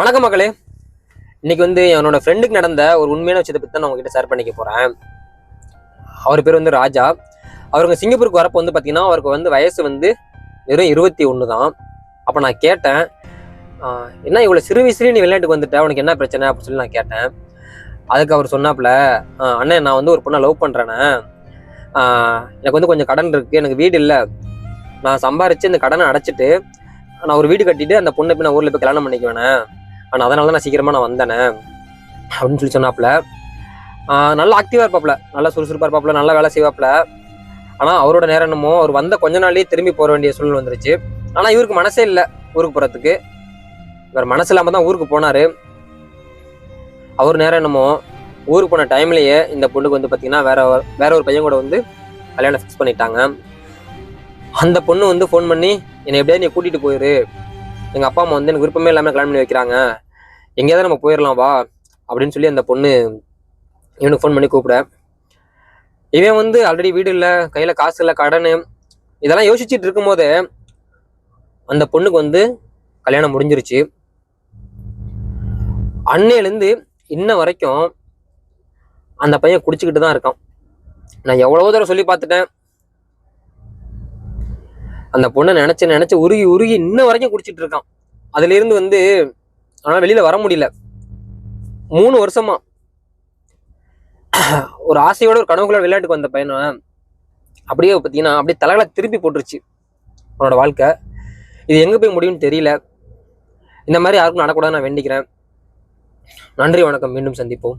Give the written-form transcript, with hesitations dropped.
வணக்கம் மக்களே. இன்னைக்கு என்னோட ஃப்ரெண்டுக்கு நடந்த ஒரு உண்மையான விஷயத்தை பற்றி தான் நான் உங்ககிட்ட ஷேர் பண்ணிக்க போகிறேன். அவர் பேர் ராஜா. அவருங்க சிங்கப்பூருக்கு வரப்போ பார்த்தீங்கன்னா அவருக்கு வயசு வெறும் 21 தான். அப்போ நான் கேட்டேன், என்ன இவ்வளோ சிறு வயசுலேயே நீ வெளிநாட்டுக்கு வந்துட்ட, உனக்கு என்ன பிரச்சனை அப்படின்னு சொல்லி நான் கேட்டேன். அதுக்கு அவர் சொன்னாப்புல, அண்ணன் நான் ஒரு பொண்ணை லவ் பண்ணுறேண்ணே, எனக்கு கொஞ்சம் கடன் இருக்குது, எனக்கு வீடு இல்லை, நான் சம்பாரித்து இந்த கடனை அடைச்சிட்டு நான் ஒரு வீடு கட்டிட்டு அந்த பொண்ணை போய் நான் ஊரில் போய் கல்யாணம் பண்ணிக்குவேனே, ஆனால் அதனால தான் நான் சீக்கிரமாக நான் வந்தேனே அப்படின்னு சொல்லி சொன்னாப்புல. நல்லா ஆக்டிவாக இருப்பாப்புல, நல்லா சுறுசுறுப்பாக இருப்பாப்புல, நல்லா வேலை செய்வாப்புல. ஆனால் அவரோட நேரம் என்னமோ அவர் வந்த கொஞ்ச நாள்லேயே திரும்பி போக வேண்டிய சூழ்நிலை வந்துருச்சு. ஆனால் இவருக்கு மனசே இல்லை ஊருக்கு போகிறதுக்கு. இவர் மனசு இல்லாமல் தான் ஊருக்கு போனார். அவர் நேரம் என்னமோ ஊருக்கு போன டைம்லேயே இந்த பொண்ணுக்கு பார்த்தீங்கன்னா வேற ஒரு பையன் கூட கல்யாணம் ஃபிக்ஸ் பண்ணிட்டாங்க. அந்த பொண்ணு ஃபோன் பண்ணி, என்னை எப்படியாவது நீ கூட்டிகிட்டு போயிரு, எங்கள் அப்பா அம்மா எனக்கு விருப்பமே இல்லாமல் கல்யாணம் பண்ணி வைக்கிறாங்க, எங்கேயாவது நம்ம போயிடலாம் வா அப்படின்னு சொல்லி அந்த பொண்ணு இவனுக்கு ஃபோன் பண்ணி கூப்பிட. இவன் ஆல்ரெடி வீடு இல்லை, கையில் காசு இல்லை, கடன், இதெல்லாம் யோசிச்சுட்டு இருக்கும்போது அந்த பொண்ணுக்கு கல்யாணம் முடிஞ்சிருச்சு. அன்னையிலேருந்து இன்ன வரைக்கும் அந்த பையன் குடிச்சுக்கிட்டு தான் இருக்கான். நான் எவ்வளவோ தடவை சொல்லி பார்த்துட்டேன். அந்த பொண்ணை நினைச்சு உருகி உருகி இன்ன வரைக்கும் குடிச்சிட்டு இருக்கான். அதுல இருந்து அவனால வெளியில வர முடியல. 3 வருஷமா ஒரு ஆசையோட ஒரு கனவுக்குள்ள விளையாட்டுக்கு வந்த பையனை அப்படியே பார்த்தீங்கன்னா அப்படியே தலைகளை திருப்பி போட்டுருச்சு அவனோட வாழ்க்கை. இது எங்க போய் முடியும்னு தெரியல. இந்த மாதிரி யாருக்கும் நடக்கூடாதுன்னு நான் வேண்டிக்கிறேன். நன்றி, வணக்கம், மீண்டும் சந்திப்போம்.